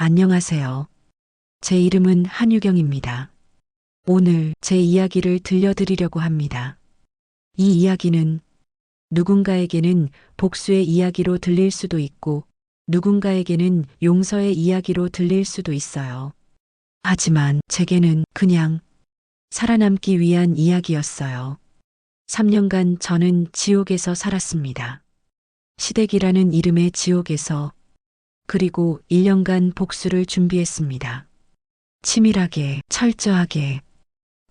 안녕하세요. 제 이름은 한유경입니다. 오늘 제 이야기를 들려드리려고 합니다. 이 이야기는 누군가에게는 복수의 이야기로 들릴 수도 있고 누군가에게는 용서의 이야기로 들릴 수도 있어요. 하지만 제게는 그냥 살아남기 위한 이야기였어요. 3년간 저는 지옥에서 살았습니다. 시댁이라는 이름의 지옥에서. 그리고 1년간 복수를 준비했습니다. 치밀하게, 철저하게.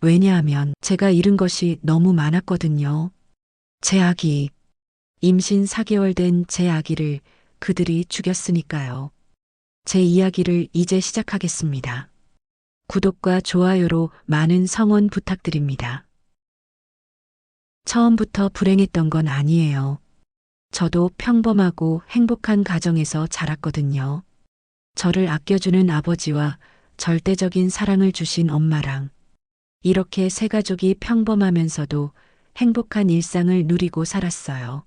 왜냐하면 제가 잃은 것이 너무 많았거든요. 제 아기, 임신 4개월 된 제 아기를 그들이 죽였으니까요. 제 이야기를 이제 시작하겠습니다. 구독과 좋아요로 많은 성원 부탁드립니다. 처음부터 불행했던 건 아니에요. 저도 평범하고 행복한 가정에서 자랐거든요. 저를 아껴주는 아버지와 절대적인 사랑을 주신 엄마랑 이렇게 세 가족이 평범하면서도 행복한 일상을 누리고 살았어요.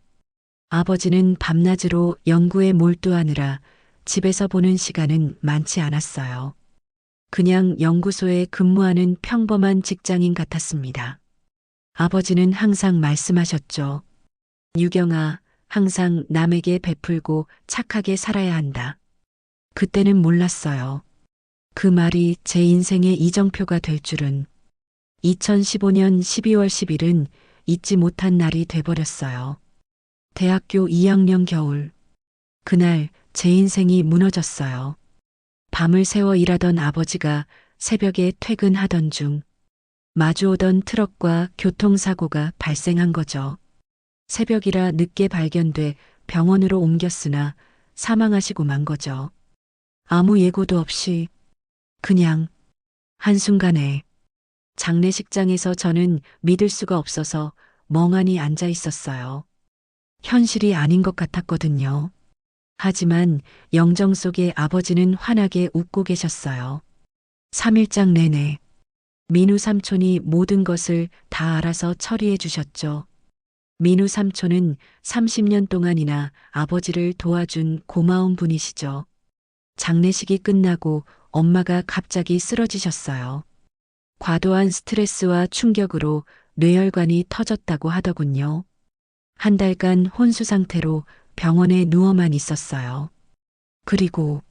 아버지는 밤낮으로 연구에 몰두하느라 집에서 보는 시간은 많지 않았어요. 그냥 연구소에 근무하는 평범한 직장인 같았습니다. 아버지는 항상 말씀하셨죠. 유경아, 항상 남에게 베풀고 착하게 살아야 한다. 그때는 몰랐어요. 그 말이 제 인생의 이정표가 될 줄은. 2015년 12월 10일은 잊지 못한 날이 돼버렸어요. 대학교 2학년 겨울. 그날 제 인생이 무너졌어요. 밤을 새워 일하던 아버지가 새벽에 퇴근하던 중 마주오던 트럭과 교통사고가 발생한 거죠. 새벽이라 늦게 발견돼 병원으로 옮겼으나 사망하시고 만 거죠. 아무 예고도 없이 그냥 한순간에. 장례식장에서 저는 믿을 수가 없어서 멍하니 앉아 있었어요. 현실이 아닌 것 같았거든요. 하지만 영정 속에 아버지는 환하게 웃고 계셨어요. 3일장 내내 민우 삼촌이 모든 것을 다 알아서 처리해 주셨죠. 민우 삼촌은 30년 동안이나 아버지를 도와준 고마운 분이시죠. 장례식이 끝나고 엄마가 갑자기 쓰러지셨어요. 과도한 스트레스와 충격으로 뇌혈관이 터졌다고 하더군요. 한 달간 혼수 상태로 병원에 누워만 있었어요. 그리고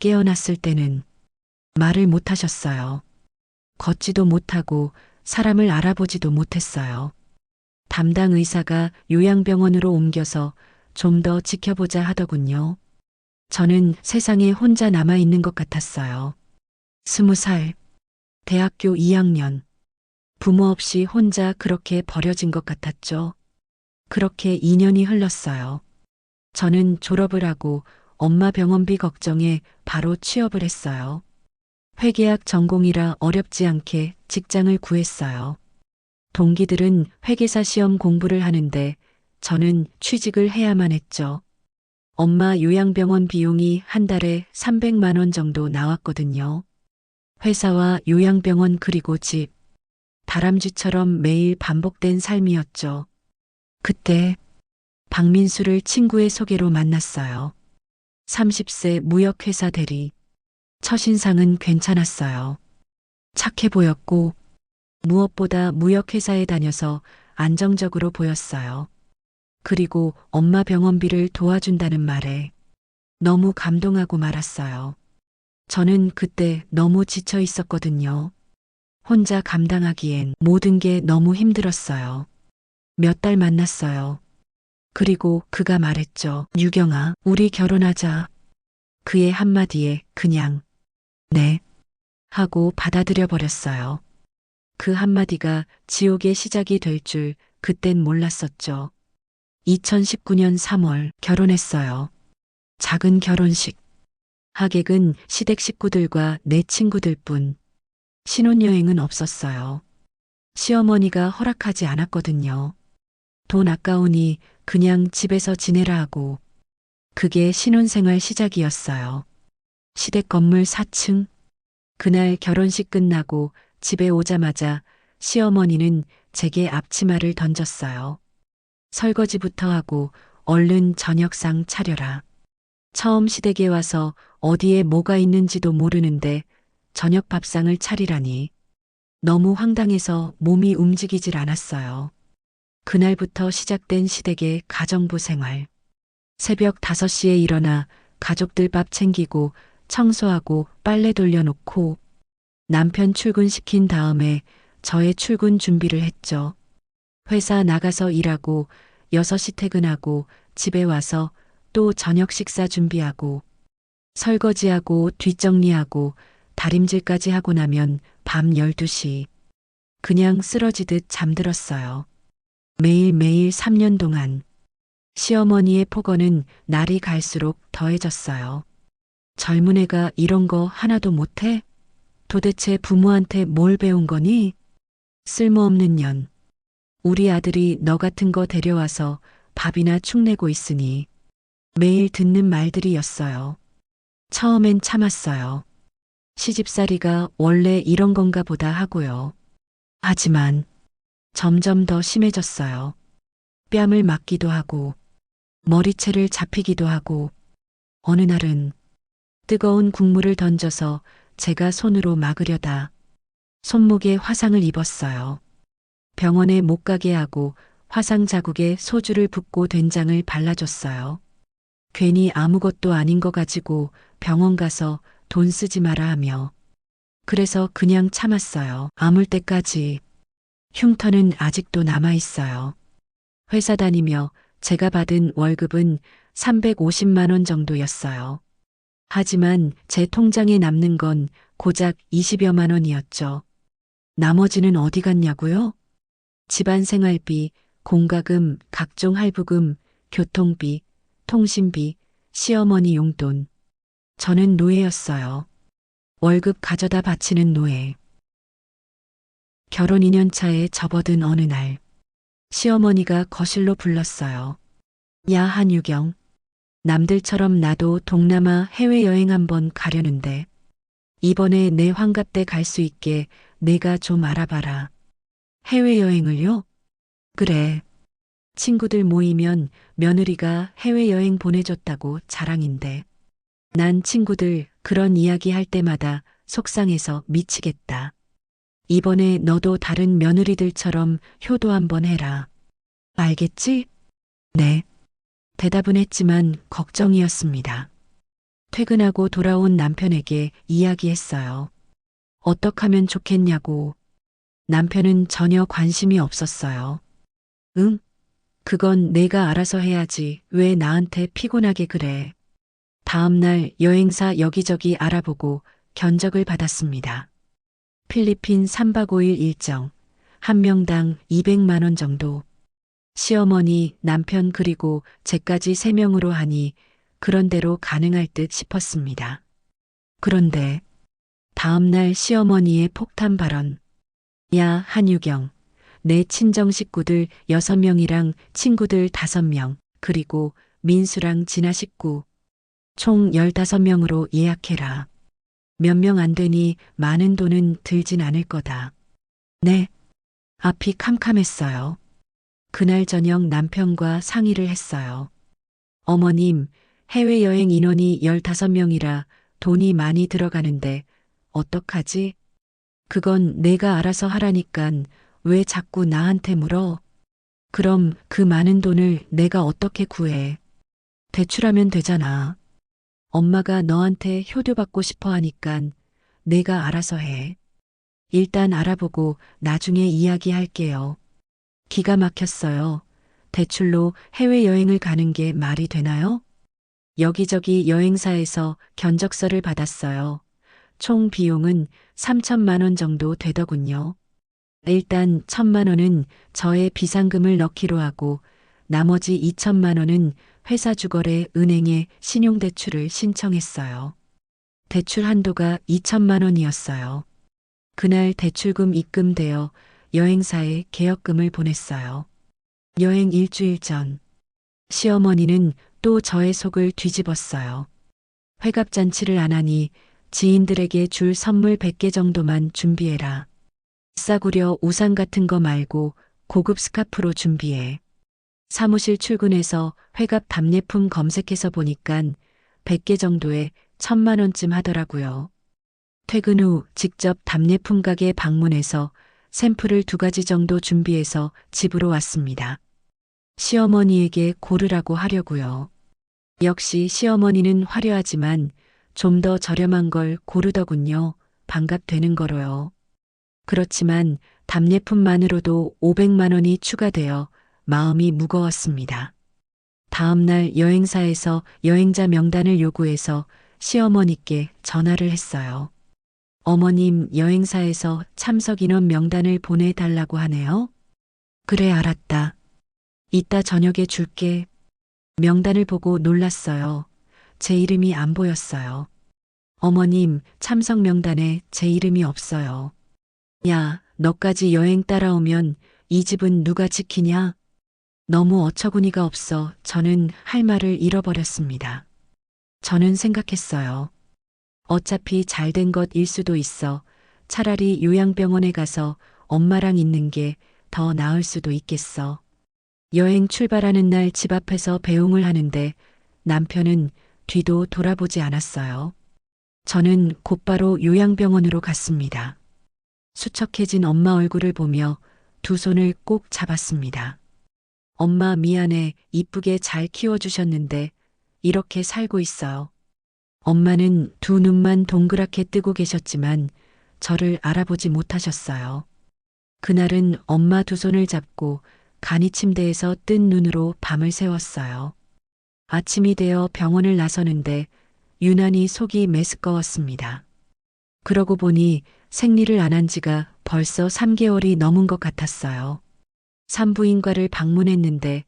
깨어났을 때는 말을 못 하셨어요. 걷지도 못하고 사람을 알아보지도 못했어요. 담당 의사가 요양병원으로 옮겨서 좀 더 지켜보자 하더군요. 저는 세상에 혼자 남아있는 것 같았어요. 20살, 대학교 2학년, 부모 없이 혼자 그렇게 버려진 것 같았죠. 그렇게 2년이 흘렀어요. 저는 졸업을 하고 엄마 병원비 걱정에 바로 취업을 했어요. 회계학 전공이라 어렵지 않게 직장을 구했어요. 동기들은 회계사 시험 공부를 하는데 저는 취직을 해야만 했죠. 엄마 요양병원 비용이 한 달에 300만 원 정도 나왔거든요. 회사와 요양병원 그리고 집, 다람쥐처럼 매일 반복된 삶이었죠. 그때 박민수를 친구의 소개로 만났어요. 30세 무역회사 대리. 첫인상은 괜찮았어요. 착해 보였고 무엇보다 무역회사에 다녀서 안정적으로 보였어요. 그리고 엄마 병원비를 도와준다는 말에 너무 감동하고 말았어요. 저는 그때 너무 지쳐 있었거든요. 혼자 감당하기엔 모든 게 너무 힘들었어요. 몇 달 만났어요. 그리고 그가 말했죠. 유경아, 우리 결혼하자. 그의 한마디에 그냥 네 하고 받아들여 버렸어요. 그 한마디가 지옥의 시작이 될 줄 그땐 몰랐었죠. 2019년 3월 결혼했어요. 작은 결혼식. 하객은 시댁 식구들과 내 친구들뿐. 신혼여행은 없었어요. 시어머니가 허락하지 않았거든요. 돈 아까우니 그냥 집에서 지내라 하고. 그게 신혼생활 시작이었어요. 시댁 건물 4층. 그날 결혼식 끝나고 집에 오자마자 시어머니는 제게 앞치마를 던졌어요. 설거지부터 하고 얼른 저녁상 차려라. 처음 시댁에 와서 어디에 뭐가 있는지도 모르는데 저녁 밥상을 차리라니 너무 황당해서 몸이 움직이질 않았어요. 그날부터 시작된 시댁의 가정부 생활. 새벽 5시에 일어나 가족들 밥 챙기고 청소하고 빨래 돌려놓고 남편 출근시킨 다음에 저의 출근 준비를 했죠. 회사 나가서 일하고 6시 퇴근하고 집에 와서 또 저녁 식사 준비하고 설거지하고 뒷정리하고 다림질까지 하고 나면 밤 12시. 그냥 쓰러지듯 잠들었어요. 매일매일 3년 동안. 시어머니의 폭언은 날이 갈수록 더해졌어요. 젊은 애가 이런 거 하나도 못해? 도대체 부모한테 뭘 배운 거니? 쓸모없는 년. 우리 아들이 너 같은 거 데려와서 밥이나 축내고 있으니. 매일 듣는 말들이었어요. 처음엔 참았어요. 시집살이가 원래 이런 건가 보다 하고요. 하지만 점점 더 심해졌어요. 뺨을 맞기도 하고 머리채를 잡히기도 하고 어느 날은 뜨거운 국물을 던져서 제가 손으로 막으려다 손목에 화상을 입었어요. 병원에 못 가게 하고 화상 자국에 소주를 붓고 된장을 발라줬어요. 괜히 아무것도 아닌 거 가지고 병원 가서 돈 쓰지 마라 하며. 그래서 그냥 참았어요. 아물 때까지. 흉터는 아직도 남아있어요. 회사 다니며 제가 받은 월급은 350만 원 정도였어요. 하지만 제 통장에 남는 건 고작 20여만 원이었죠. 나머지는 어디 갔냐고요? 집안 생활비, 공과금, 각종 할부금, 교통비, 통신비, 시어머니 용돈. 저는 노예였어요. 월급 가져다 바치는 노예. 결혼 2년 차에 접어든 어느 날, 시어머니가 거실로 불렀어요. 야, 한유경. 남들처럼 나도 동남아 해외여행 한번 가려는데, 이번에 내 환갑 때 갈 수 있게 내가 좀 알아봐라. 해외여행을요? 그래. 친구들 모이면 며느리가 해외여행 보내줬다고 자랑인데. 난 친구들 그런 이야기 할 때마다 속상해서 미치겠다. 이번에 너도 다른 며느리들처럼 효도 한번 해라. 알겠지? 네. 대답은 했지만 걱정이었습니다. 퇴근하고 돌아온 남편에게 이야기했어요. 어떻게 하면 좋겠냐고. 남편은 전혀 관심이 없었어요. 응? 그건 내가 알아서 해야지. 왜 나한테 피곤하게 그래. 다음 날 여행사 여기저기 알아보고 견적을 받았습니다. 필리핀 3박 5일 일정, 한 명당 200만 원 정도. 시어머니, 남편 그리고 제까지 3명으로 하니 그런 대로 가능할 듯 싶었습니다. 그런데 다음 날 시어머니의 폭탄 발언. 야, 한유경. 내 친정 식구들 6명이랑 친구들 5명, 그리고 민수랑 진아 식구. 총 15명으로 예약해라. 몇 명 안 되니 많은 돈은 들진 않을 거다. 네. 앞이 캄캄했어요. 그날 저녁 남편과 상의를 했어요. 어머님, 해외여행 인원이 15명이라 돈이 많이 들어가는데 어떡하지? 그건 내가 알아서 하라니깐 왜 자꾸 나한테 물어? 그럼 그 많은 돈을 내가 어떻게 구해? 대출하면 되잖아. 엄마가 너한테 효도받고 싶어 하니깐 내가 알아서 해. 일단 알아보고 나중에 이야기할게요. 기가 막혔어요. 대출로 해외여행을 가는 게 말이 되나요? 여기저기 여행사에서 견적서를 받았어요. 총 비용은 3천만 원 정도 되더군요. 일단 1천만 원은 저의 비상금을 넣기로 하고 나머지 2천만 원은 회사 주거래 은행에 신용대출을 신청했어요. 대출 한도가 2천만 원이었어요. 그날 대출금 입금되어 여행사에 계약금을 보냈어요. 여행 일주일 전, 시어머니는 또 저의 속을 뒤집었어요. 회갑잔치를 안 하니 지인들에게 줄 선물 100개 정도만 준비해라. 싸구려 우산 같은 거 말고 고급 스카프로 준비해. 사무실 출근해서 회갑 답례품 검색해서 보니깐 100개 정도에 1,000만 원쯤 하더라고요. 퇴근 후 직접 답례품 가게 방문해서 샘플을 2가지 정도 준비해서 집으로 왔습니다. 시어머니에게 고르라고 하려고요. 역시 시어머니는 화려하지만 좀 더 저렴한 걸 고르더군요. 반갑되는 거로요. 그렇지만 답례품만으로도 500만 원이 추가되어 마음이 무거웠습니다. 다음 날 여행사에서 여행자 명단을 요구해서 시어머니께 전화를 했어요. 어머님, 여행사에서 참석 인원 명단을 보내달라고 하네요. 그래, 알았다. 이따 저녁에 줄게. 명단을 보고 놀랐어요. 제 이름이 안 보였어요. 어머님, 참석 명단에 제 이름이 없어요. 야, 너까지 여행 따라오면 이 집은 누가 지키냐? 너무 어처구니가 없어 저는 할 말을 잃어버렸습니다. 저는 생각했어요. 어차피 잘된 것일 수도 있어. 차라리 요양병원에 가서 엄마랑 있는 게 더 나을 수도 있겠어. 여행 출발하는 날 집 앞에서 배웅을 하는데 남편은 뒤도 돌아보지 않았어요. 저는 곧바로 요양병원으로 갔습니다. 수척해진 엄마 얼굴을 보며 두 손을 꼭 잡았습니다. 엄마 미안해. 이쁘게 잘 키워주셨는데 이렇게 살고 있어요. 엄마는 두 눈만 동그랗게 뜨고 계셨지만 저를 알아보지 못하셨어요. 그날은 엄마 두 손을 잡고 간이 침대에서 뜬 눈으로 밤을 새웠어요. 아침이 되어 병원을 나서는데 유난히 속이 메스꺼웠습니다. 그러고 보니 생리를 안 한 지가 벌써 3개월이 넘은 것 같았어요. 산부인과를 방문했는데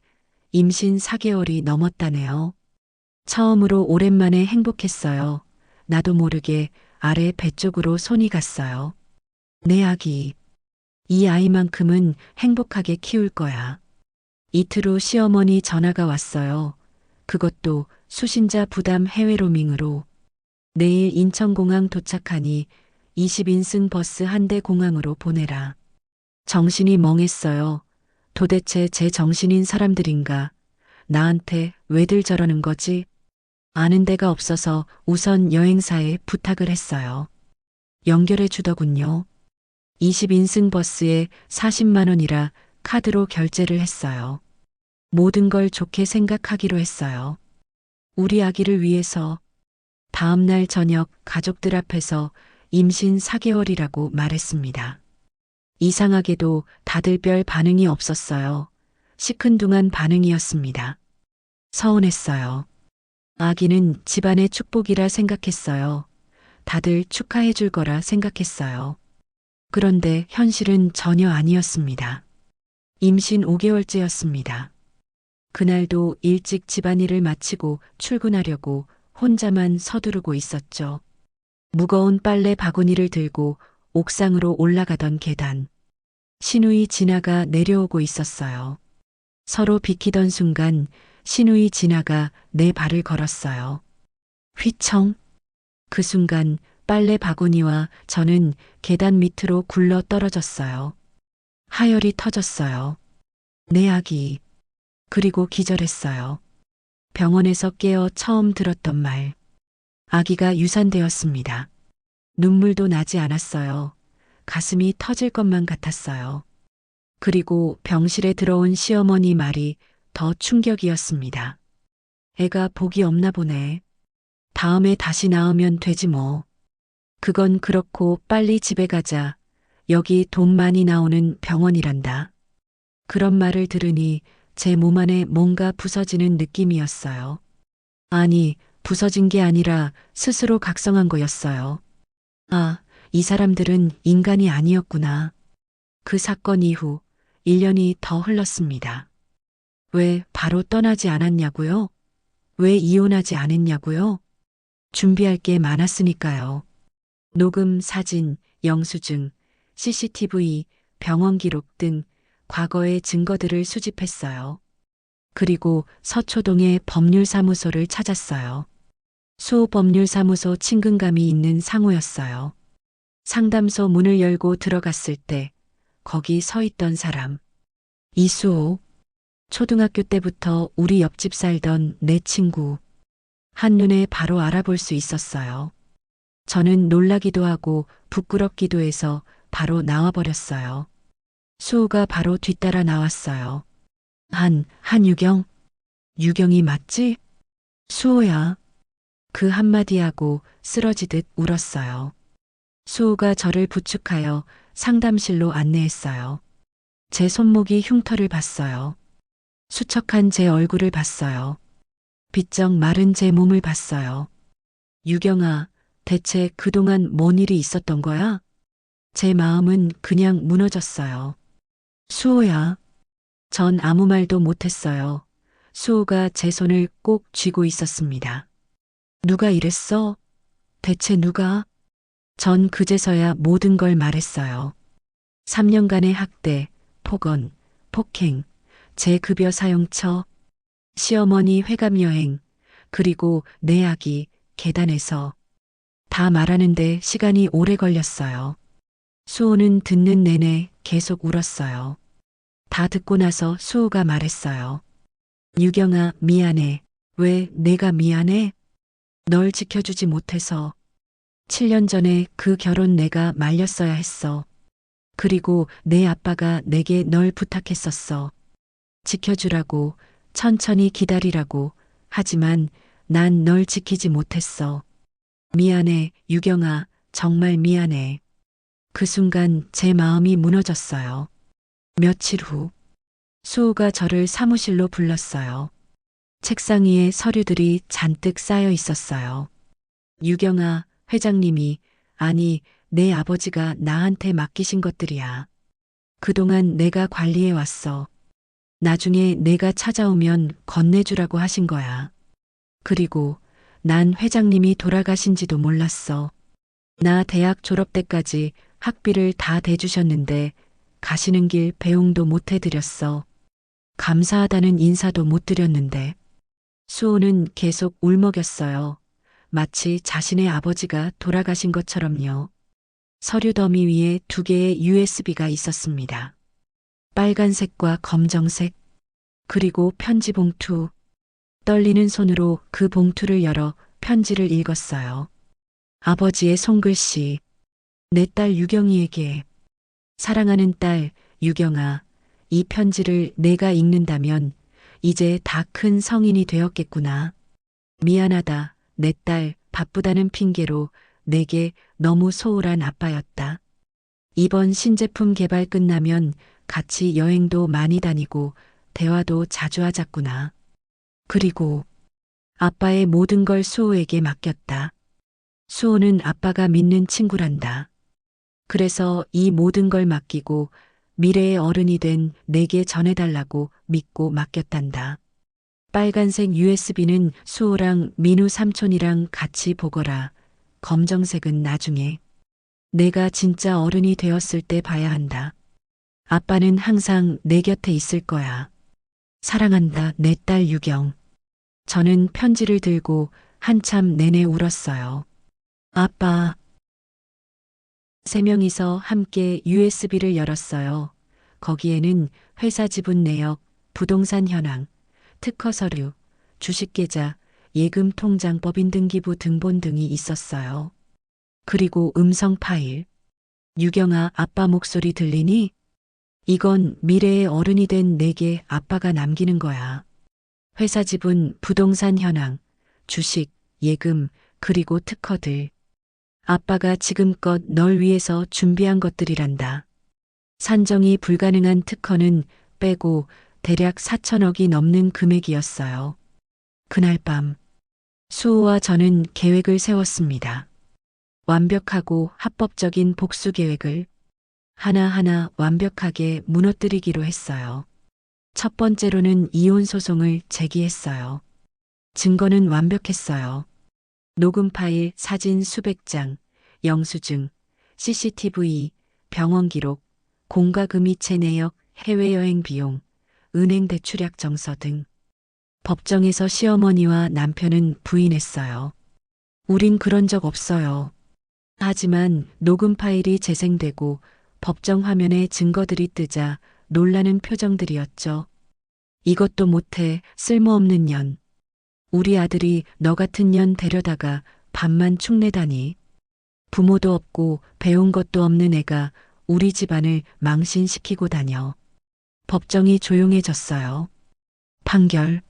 임신 4개월이 넘었다네요. 처음으로 오랜만에 행복했어요. 나도 모르게 아래 배 쪽으로 손이 갔어요. 내 아기. 이 아이만큼은 행복하게 키울 거야. 이틀 후 시어머니 전화가 왔어요. 그것도 수신자 부담 해외 로밍으로. 내일 인천공항 도착하니 20인승 버스 한 대 공항으로 보내라. 정신이 멍했어요. 도대체 제 정신인 사람들인가? 나한테 왜들 저러는 거지? 아는 데가 없어서 우선 여행사에 부탁을 했어요. 연결해 주더군요. 20인승 버스에 40만 원이라 카드로 결제를 했어요. 모든 걸 좋게 생각하기로 했어요. 우리 아기를 위해서. 다음 날 저녁 가족들 앞에서 임신 4개월이라고 말했습니다. 이상하게도 다들 별 반응이 없었어요. 시큰둥한 반응이었습니다. 서운했어요. 아기는 집안의 축복이라 생각했어요. 다들 축하해 줄 거라 생각했어요. 그런데 현실은 전혀 아니었습니다. 임신 5개월째였습니다. 그날도 일찍 집안일을 마치고 출근하려고 혼자만 서두르고 있었죠. 무거운 빨래 바구니를 들고 옥상으로 올라가던 계단. 시누이 진아가 내려오고 있었어요. 서로 비키던 순간 시누이 진아가 내 발을 걸었어요. 휘청. 그 순간 빨래 바구니와 저는 계단 밑으로 굴러 떨어졌어요. 하열이 터졌어요. 내 아기. 그리고 기절했어요. 병원에서 깨어 처음 들었던 말. 아기가 유산되었습니다. 눈물도 나지 않았어요. 가슴이 터질 것만 같았어요. 그리고 병실에 들어온 시어머니 말이 더 충격이었습니다. 애가 복이 없나 보네. 다음에 다시 낳으면 되지 뭐. 그건 그렇고 빨리 집에 가자. 여기 돈 많이 나오는 병원이란다. 그런 말을 들으니 제 몸 안에 뭔가 부서지는 느낌이었어요. 아니, 부서진 게 아니라 스스로 각성한 거였어요. 아, 이 사람들은 인간이 아니었구나. 그 사건 이후 1년이 더 흘렀습니다. 왜 바로 떠나지 않았냐고요? 왜 이혼하지 않았냐고요? 준비할 게 많았으니까요. 녹음 사진, 영수증, CCTV, 병원 기록 등 과거의 증거들을 수집했어요. 그리고 서초동의 법률사무소를 찾았어요. 수호법률사무소 친근감이 있는 상호였어요. 상담소 문을 열고 들어갔을 때 거기 서 있던 사람. 이수호. 초등학교 때부터 우리 옆집 살던 내 친구. 한눈에 바로 알아볼 수 있었어요. 저는 놀라기도 하고 부끄럽기도 해서 바로 나와버렸어요. 수호가 바로 뒤따라 나왔어요. 한유경? 유경이 맞지? 수호야. 그 한마디 하고 쓰러지듯 울었어요. 수호가 저를 부축하여 상담실로 안내했어요. 제 손목이 흉터를 봤어요. 수척한 제 얼굴을 봤어요. 비쩍 마른 제 몸을 봤어요. 유경아, 대체 그동안 뭔 일이 있었던 거야? 제 마음은 그냥 무너졌어요. 수호야. 전 아무 말도 못했어요. 수호가 제 손을 꼭 쥐고 있었습니다. 누가 이랬어? 대체 누가? 전 그제서야 모든 걸 말했어요. 3년간의 학대, 폭언, 폭행, 제 급여 사용처, 시어머니 회감 여행, 그리고 내 아기 계단에서 다 말하는데 시간이 오래 걸렸어요. 수호는 듣는 내내 계속 울었어요. 다 듣고 나서 수호가 말했어요. 유경아, 미안해. 왜 내가 미안해? 널 지켜주지 못해서. 7년 전에 그 결혼 내가 말렸어야 했어. 그리고 내 아빠가 내게 널 부탁했었어. 지켜주라고, 천천히 기다리라고. 하지만 난 널 지키지 못했어. 미안해, 유경아, 정말 미안해. 그 순간 제 마음이 무너졌어요. 며칠 후, 수호가 저를 사무실로 불렀어요. 책상 위에 서류들이 잔뜩 쌓여 있었어요. 유경아, 회장님이, 아니, 내 아버지가 나한테 맡기신 것들이야. 그동안 내가 관리해 왔어. 나중에 내가 찾아오면 건네주라고 하신 거야. 그리고 난 회장님이 돌아가신지도 몰랐어. 나 대학 졸업 때까지 학비를 다 대주셨는데 가시는 길 배웅도 못 해드렸어. 감사하다는 인사도 못 드렸는데. 수호는 계속 울먹였어요. 마치 자신의 아버지가 돌아가신 것처럼요. 서류 더미 위에 2개의 USB가 있었습니다. 빨간색과 검정색, 그리고 편지 봉투. 떨리는 손으로 그 봉투를 열어 편지를 읽었어요. 아버지의 손글씨. 내 딸 유경이에게. 사랑하는 딸 유경아, 이 편지를 내가 읽는다면 이제 다 큰 성인이 되었겠구나. 미안하다. 내 딸 바쁘다는 핑계로 내게 너무 소홀한 아빠였다. 이번 신제품 개발 끝나면 같이 여행도 많이 다니고 대화도 자주 하자꾸나. 그리고 아빠의 모든 걸 수호에게 맡겼다. 수호는 아빠가 믿는 친구란다. 그래서 이 모든 걸 맡기고 미래의 어른이 된 내게 전해달라고 믿고 맡겼단다. 빨간색 USB는 수호랑 민우 삼촌이랑 같이 보거라. 검정색은 나중에. 내가 진짜 어른이 되었을 때 봐야 한다. 아빠는 항상 내 곁에 있을 거야. 사랑한다, 내 딸 유경. 저는 편지를 들고 한참 내내 울었어요. 아빠. 3명이서 함께 USB를 열었어요. 거기에는 회사 지분 내역, 부동산 현황, 특허 서류, 주식계좌, 예금 통장 법인 등기부 등본 등이 있었어요. 그리고 음성 파일. 유경아, 아빠 목소리 들리니? 이건 미래의 어른이 된 내게 아빠가 남기는 거야. 회사 지분, 부동산 현황, 주식, 예금, 그리고 특허들. 아빠가 지금껏 널 위해서 준비한 것들이란다. 산정이 불가능한 특허는 빼고 대략 4천억이 넘는 금액이었어요. 그날 밤, 수호와 저는 계획을 세웠습니다. 완벽하고 합법적인 복수 계획을 하나하나 완벽하게 무너뜨리기로 했어요. 첫 번째로는 이혼 소송을 제기했어요. 증거는 완벽했어요. 녹음 파일, 사진 수백 장, 영수증, CCTV, 병원 기록, 공과금이체 내역, 해외여행 비용, 은행 대출약 정서 등. 법정에서 시어머니와 남편은 부인했어요. 우린 그런 적 없어요. 하지만 녹음 파일이 재생되고 법정 화면에 증거들이 뜨자 놀라는 표정들이었죠. 이것도 못해, 쓸모없는 년. 우리 아들이 너 같은 년 데려다가 밥만 축내다니. 부모도 없고 배운 것도 없는 애가 우리 집안을 망신시키고 다녀. 법정이 조용해졌어요. 판결.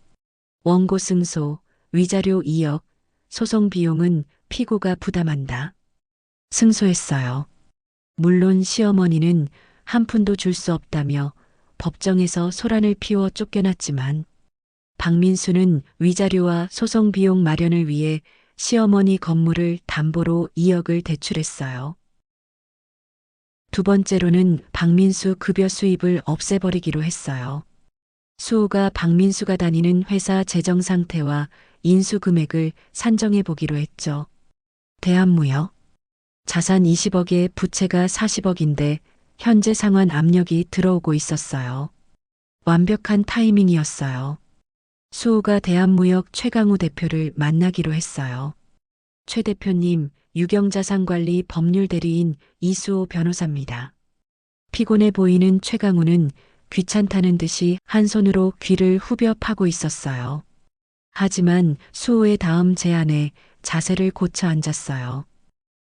원고 승소, 위자료 2억, 소송 비용은 피고가 부담한다. 승소했어요. 물론 시어머니는 한 푼도 줄 수 없다며 법정에서 소란을 피워 쫓겨났지만 박민수는 위자료와 소송 비용 마련을 위해 시어머니 건물을 담보로 2억을 대출했어요. 두 번째로는 박민수 급여 수입을 없애버리기로 했어요. 수호가 박민수가 다니는 회사 재정 상태와 인수 금액을 산정해 보기로 했죠. 대한무역. 자산 20억에 부채가 40억인데 현재 상환 압력이 들어오고 있었어요. 완벽한 타이밍이었어요. 수호가 대한무역 최강우 대표를 만나기로 했어요. 최 대표님, 유경자산관리 법률대리인 이수호 변호사입니다. 피곤해 보이는 최강우는 귀찮다는 듯이 한 손으로 귀를 후벼 파고 있었어요. 하지만 수호의 다음 제안에 자세를 고쳐 앉았어요.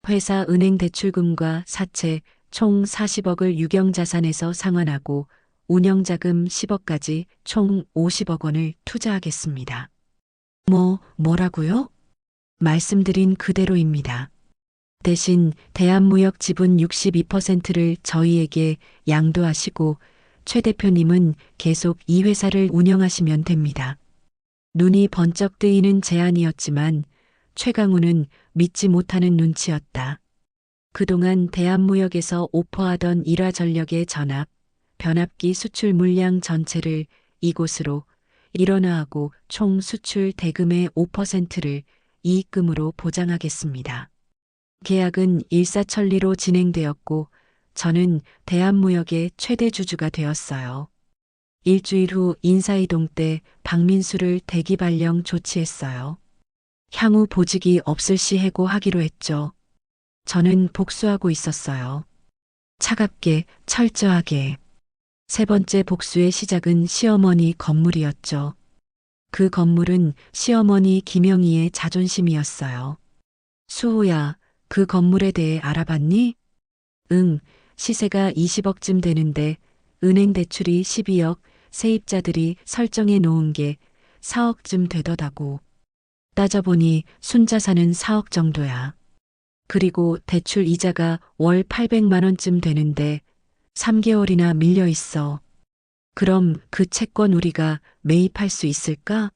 회사 은행 대출금과 사채 총 40억을 유경자산에서 상환하고 운영자금 10억까지 총 50억 원을 투자하겠습니다. 뭐라고요? 말씀드린 그대로입니다. 대신 대한무역 지분 62%를 저희에게 양도하시고 최 대표님은 계속 이 회사를 운영하시면 됩니다. 눈이 번쩍 뜨이는 제안이었지만 최강우는 믿지 못하는 눈치였다. 그동안 대한무역에서 오퍼하던 일화전력의 전압, 변압기 수출 물량 전체를 이곳으로 일원화하고 총 수출 대금의 5%를 이익금으로 보장하겠습니다. 계약은 일사천리로 진행되었고 저는 대한무역의 최대 주주가 되었어요. 일주일 후 인사이동 때 박민수를 대기 발령 조치했어요. 향후 보직이 없을 시 해고하기로 했죠. 저는 복수하고 있었어요. 차갑게, 철저하게. 세 번째 복수의 시작은 시어머니 건물이었죠. 그 건물은 시어머니 김영희의 자존심이었어요. 수호야, 그 건물에 대해 알아봤니? 응, 시세가 20억쯤 되는데 은행 대출이 12억, 세입자들이 설정해 놓은 게 4억쯤 되더라고. 따져보니 순자산은 4억 정도야. 그리고 대출 이자가 월 800만 원쯤 되는데 3개월이나 밀려 있어. 그럼 그 채권 우리가 매입할 수 있을까?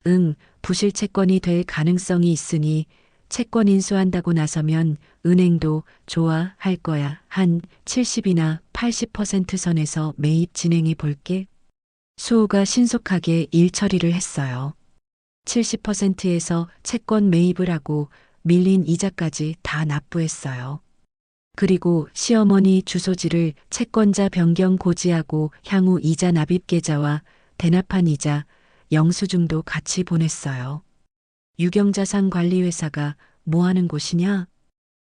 응, 부실 채권이 될 가능성이 있으니 채권 인수한다고 나서면 은행도 좋아할 거야. 한 70이나 80% 선에서 매입 진행해 볼게. 수호가 신속하게 일 처리를 했어요. 70%에서 채권 매입을 하고 밀린 이자까지 다 납부했어요. 그리고 시어머니 주소지를 채권자 변경 고지하고 향후 이자 납입 계좌와 대납한 이자, 영수증도 같이 보냈어요. 유경자산관리회사가 뭐 하는 곳이냐?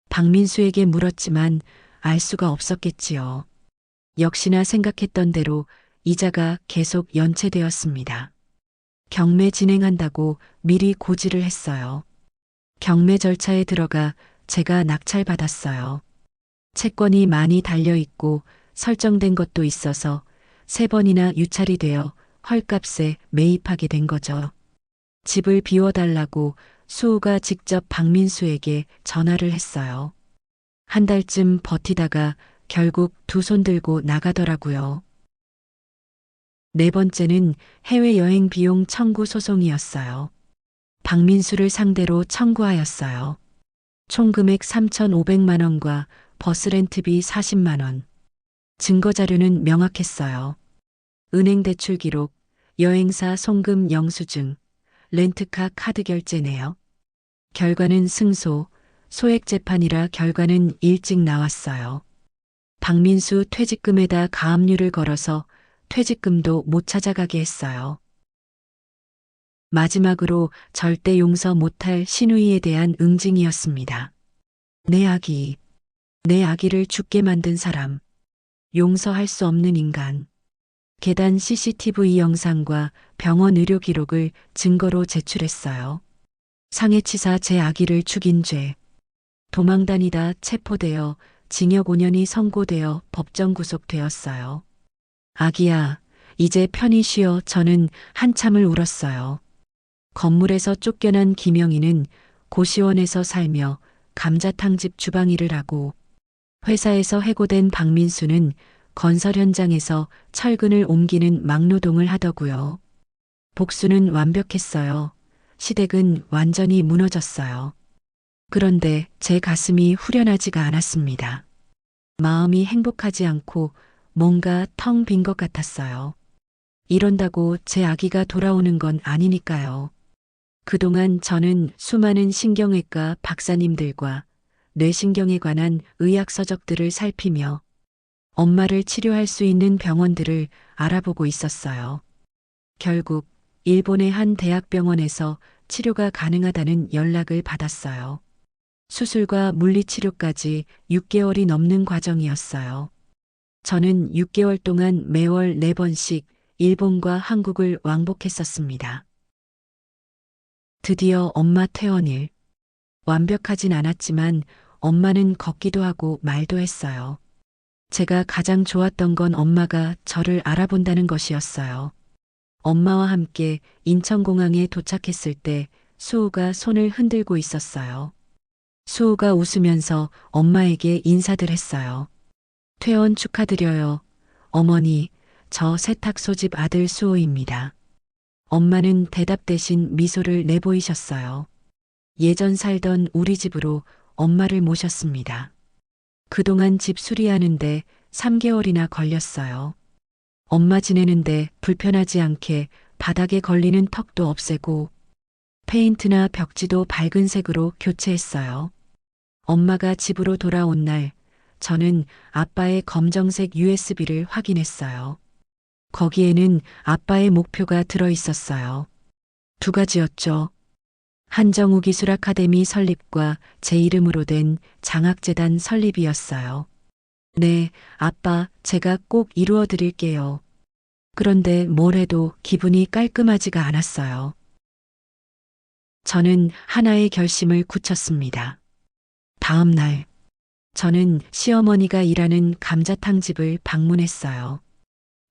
박민수에게 물었지만 알 수가 없었겠지요. 역시나 생각했던 대로 이자가 계속 연체되었습니다. 경매 진행한다고 미리 고지를 했어요. 경매 절차에 들어가 제가 낙찰받았어요. 채권이 많이 달려있고 설정된 것도 있어서 3번이나 유찰이 되어 헐값에 매입하게 된 거죠. 집을 비워달라고 수호가 직접 박민수에게 전화를 했어요. 한 달쯤 버티다가 결국 두 손 들고 나가더라고요. 네 번째는 해외여행 비용 청구 소송이었어요. 박민수를 상대로 청구하였어요. 총 금액 3,500만 원과 버스 렌트비 40만 원. 증거 자료는 명확했어요. 은행 대출 기록, 여행사 송금 영수증, 렌트카 카드 결제 내역. 결과는 승소, 소액 재판이라 결과는 일찍 나왔어요. 박민수 퇴직금에다 가압류를 걸어서 퇴직금도 못 찾아가게 했어요. 마지막으로 절대 용서 못할 신우이에 대한 응징이었습니다. 내 아기를 죽게 만든 사람, 용서할 수 없는 인간. 계단 CCTV 영상과 병원 의료 기록을 증거로 제출했어요. 상해치사 제 아기를 죽인 죄. 도망다니다 체포되어 징역 5년이 선고되어 법정 구속되었어요. 아기야, 이제 편히 쉬어. 저는 한참을 울었어요. 건물에서 쫓겨난 김영희는 고시원에서 살며 감자탕집 주방 일을 하고, 회사에서 해고된 박민수는 건설 현장에서 철근을 옮기는 막노동을 하더구요. 복수는 완벽했어요. 시댁은 완전히 무너졌어요. 그런데 제 가슴이 후련하지가 않았습니다. 마음이 행복하지 않고 뭔가 텅 빈 것 같았어요. 이런다고 제 아기가 돌아오는 건 아니니까요. 그동안 저는 수많은 신경외과 박사님들과 뇌신경에 관한 의학 서적들을 살피며 엄마를 치료할 수 있는 병원들을 알아보고 있었어요. 결국 일본의 한 대학병원에서 치료가 가능하다는 연락을 받았어요. 수술과 물리치료까지 6개월이 넘는 과정이었어요. 저는 6개월 동안 매월 4번씩 일본과 한국을 왕복했었습니다. 드디어 엄마 퇴원일. 완벽하진 않았지만 엄마는 걷기도 하고 말도 했어요. 제가 가장 좋았던 건 엄마가 저를 알아본다는 것이었어요. 엄마와 함께 인천공항에 도착했을 때 수호가 손을 흔들고 있었어요. 수호가 웃으면서 엄마에게 인사들 했어요. 퇴원 축하드려요. 어머니, 저 세탁소 집 아들 수호입니다. 엄마는 대답 대신 미소를 내보이셨어요. 예전 살던 우리 집으로 엄마를 모셨습니다. 그동안 집 수리하는데 3개월이나 걸렸어요. 엄마 지내는데 불편하지 않게 바닥에 걸리는 턱도 없애고 페인트나 벽지도 밝은 색으로 교체했어요. 엄마가 집으로 돌아온 날 저는 아빠의 검정색 USB를 확인했어요. 거기에는 아빠의 목표가 들어 있었어요. 2가지였죠. 한정우 기술 아카데미 설립과 제 이름으로 된 장학재단 설립이었어요. 네, 아빠, 제가 꼭 이루어 드릴게요. 그런데 뭘 해도 기분이 깔끔하지가 않았어요. 저는 하나의 결심을 굳혔습니다. 다음 날, 저는 시어머니가 일하는 감자탕 집을 방문했어요.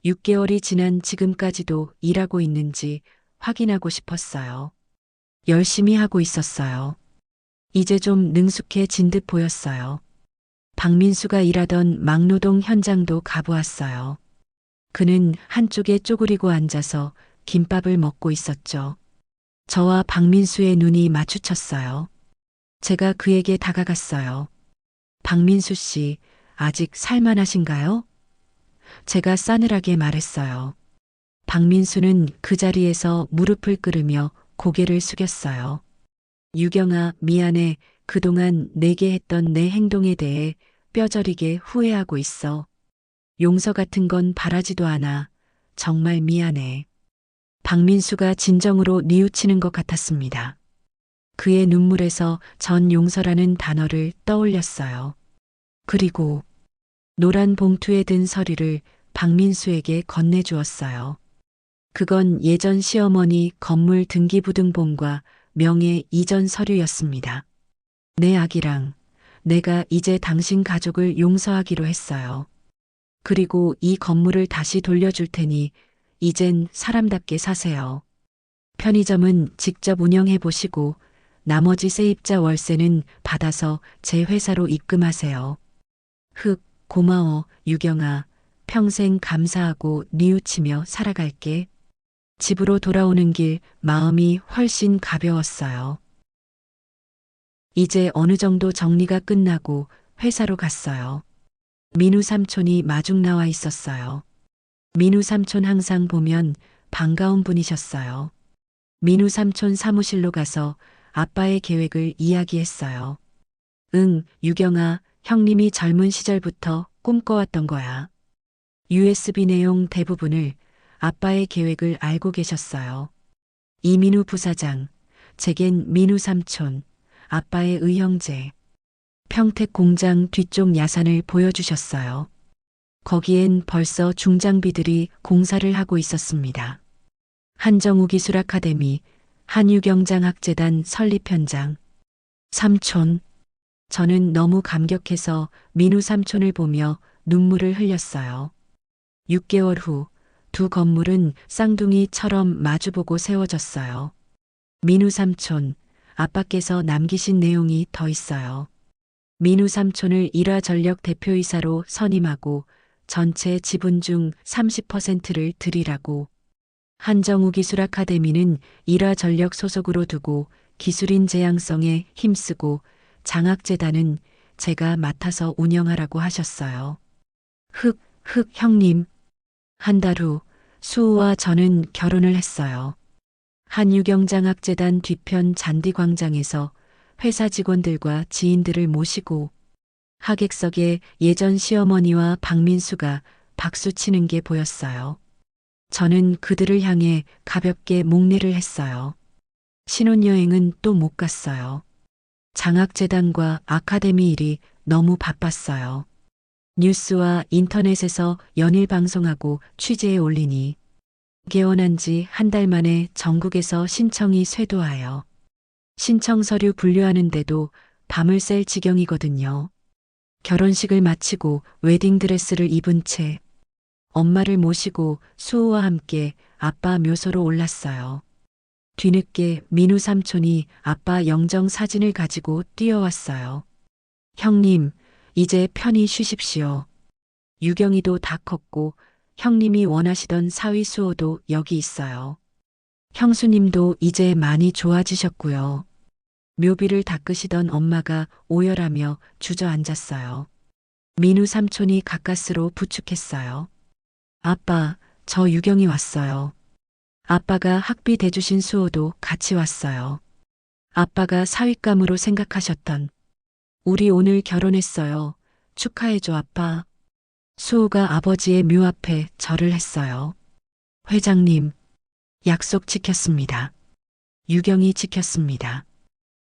6개월이 지난 지금까지도 일하고 있는지 확인하고 싶었어요. 열심히 하고 있었어요. 이제 좀 능숙해진 듯 보였어요. 박민수가 일하던 막노동 현장도 가보았어요. 그는 한쪽에 쪼그리고 앉아서 김밥을 먹고 있었죠. 저와 박민수의 눈이 마주쳤어요. 제가 그에게 다가갔어요. 박민수 씨, 아직 살만하신가요? 제가 싸늘하게 말했어요. 박민수는 그 자리에서 무릎을 꿇으며 고개를 숙였어요. 유경아, 미안해. 그동안 내게 했던 내 행동에 대해 뼈저리게 후회하고 있어. 용서 같은 건 바라지도 않아. 정말 미안해. 박민수가 진정으로 뉘우치는 것 같았습니다. 그의 눈물에서 전 용서라는 단어를 떠올렸어요. 그리고 노란 봉투에 든 서류를 박민수에게 건네주었어요. 그건 예전 시어머니 건물 등기부등본과 명예 이전 서류였습니다. 내 아기랑 내가 이제 당신 가족을 용서하기로 했어요. 그리고 이 건물을 다시 돌려줄 테니 이젠 사람답게 사세요. 편의점은 직접 운영해 보시고 나머지 세입자 월세는 받아서 제 회사로 입금하세요. 고마워, 유경아. 평생 감사하고 뉘우치며 살아갈게. 집으로 돌아오는 길 마음이 훨씬 가벼웠어요. 이제 어느 정도 정리가 끝나고 회사로 갔어요. 민우 삼촌이 마중 나와 있었어요. 민우 삼촌 항상 보면 반가운 분이셨어요. 민우 삼촌 사무실로 가서 아빠의 계획을 이야기했어요. 응, 유경아, 형님이 젊은 시절부터 꿈꿔왔던 거야. USB 내용 대부분을 아빠의 계획을 알고 계셨어요. 이민우 부사장, 제겐 민우 삼촌, 아빠의 의형제. 평택 공장 뒤쪽 야산을 보여주셨어요. 거기엔 벌써 중장비들이 공사를 하고 있었습니다. 한정우 기술 아카데미, 한유경장학재단 설립 현장. 삼촌. 저는 너무 감격해서 민우 삼촌을 보며 눈물을 흘렸어요. 6개월 후 두 건물은 쌍둥이처럼 마주보고 세워졌어요. 민우 삼촌, 아빠께서 남기신 내용이 더 있어요. 민우 삼촌을 일화전력 대표이사로 선임하고 전체 지분 중 30%를 드리라고. 한정우 기술 아카데미는 일화전력 소속으로 두고 기술인 재양성에 힘쓰고 장학재단은 제가 맡아서 운영하라고 하셨어요. 형님. 한 달 후 수호와 저는 결혼을 했어요. 한유경장학재단 뒤편 잔디광장에서 회사 직원들과 지인들을 모시고 하객석에 예전 시어머니와 박민수가 박수 치는 게 보였어요. 저는 그들을 향해 가볍게 목례를 했어요. 신혼여행은 또 못 갔어요. 장학재단과 아카데미 일이 너무 바빴어요. 뉴스와 인터넷에서 연일 방송하고 취재에 올리니 개원한 지 한 달 만에 전국에서 신청이 쇄도하여 신청 서류 분류하는데도 밤을 샐 지경이거든요. 결혼식을 마치고 웨딩드레스를 입은 채 엄마를 모시고 수호와 함께 아빠 묘소로 올랐어요. 뒤늦게 민우 삼촌이 아빠 영정 사진을 가지고 뛰어왔어요. 형님, 이제 편히 쉬십시오. 유경이도 다 컸고 형님이 원하시던 사위 수호도 여기 있어요. 형수님도 이제 많이 좋아지셨고요. 묘비를 닦으시던 엄마가 오열하며 주저앉았어요. 민우 삼촌이 가까스로 부축했어요. 아빠, 저 유경이 왔어요. 아빠가 학비 대주신 수호도 같이 왔어요. 아빠가 사윗감으로 생각하셨던 우리 오늘 결혼했어요. 축하해줘 아빠. 수호가 아버지의 묘 앞에 절을 했어요. 회장님, 약속 지켰습니다. 유경이 지켰습니다.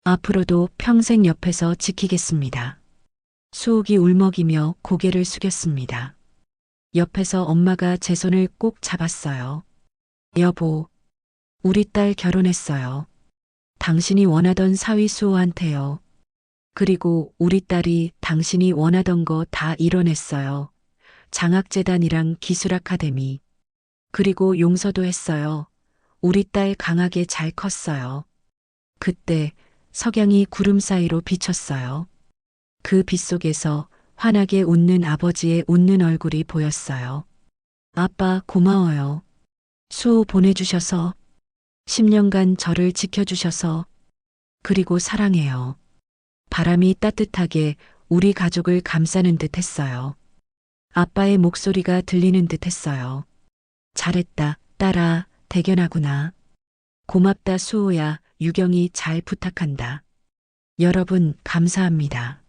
앞으로도 평생 옆에서 지키겠습니다. 수옥이 울먹이며 고개를 숙였습니다. 옆에서 엄마가 제 손을 꼭 잡았어요. 여보, 우리 딸 결혼했어요. 당신이 원하던 사위 수호한테요. 그리고 우리 딸이 당신이 원하던 거 다 이뤄냈어요. 장학재단이랑 기술아카데미. 그리고 용서도 했어요. 우리 딸 강하게 잘 컸어요. 그때 석양이 구름 사이로 비쳤어요. 그 빛 속에서 환하게 웃는 아버지의 웃는 얼굴이 보였어요. 아빠 고마워요. 수호 보내주셔서 10년간 저를 지켜주셔서 그리고 사랑해요. 바람이 따뜻하게 우리 가족을 감싸는 듯 했어요. 아빠의 목소리가 들리는 듯 했어요. 잘했다, 딸아, 대견하구나. 고맙다, 수호야, 유경이 잘 부탁한다. 여러분, 감사합니다.